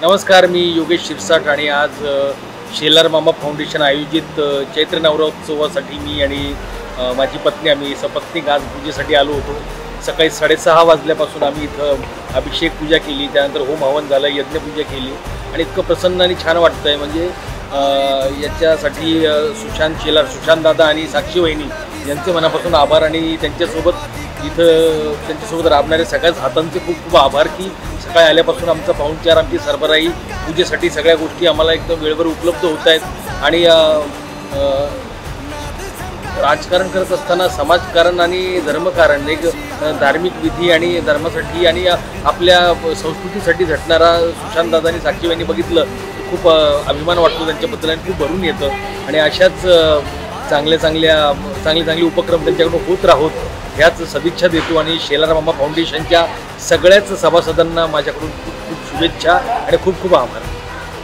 नमस्कार, मी योगेश शिरसाट आणि आज शेलार मामा फाउंडेशन आयोजित चैत्र नवरोत्सवासाठी मी आणि माझी पत्नी आम्ही सपत्नीक आज पूजेसाठी आलो होतो। सकाळी 6:30 वाजल्यापासून आम्ही इथं अभिषेक पूजा केली, त्यानंतर होम हवन झालं, यज्ञपूजा केली आणि इतकं प्रसन्न आणि छान वाटतंय। म्हणजे याच्यासाठी सुशांत शेलार, सुशांत दादा आणि साक्षी वहिनी यांचे मनापासून आभार आणि त्यांच्यासोबत राबणारे सगळ्याच हातांचे खूप खूप आभार की सकाळी आल्यापासून आमचा पाहुणचार, आमची सरबराई, पूजेसाठी सगळ्या गोष्टी आम्हाला एकदम वेळेवर उपलब्ध होत आहेत। आणि राजकारण करत असताना समाजकारण आणि धर्मकारण, एक धार्मिक विधी आणि धर्मासाठी आणि आपल्या संस्कृतीसाठी झटणारा सुशांत दादा आणि साक्षी वहिनी बघितलं खूप अभिमान वाटतो त्यांच्याबद्दल आणि खूप भरून येतं। आणि अशाच चांगले उपक्रम त्यांच्याकडून होत राहोत ह्याच सदिच्छा देतो आणि शेलार मामा फाउंडेशनच्या सगळ्याच सभासदांना माझ्याकडून खूप खूप शुभेच्छा आणि खूप खूप आभार।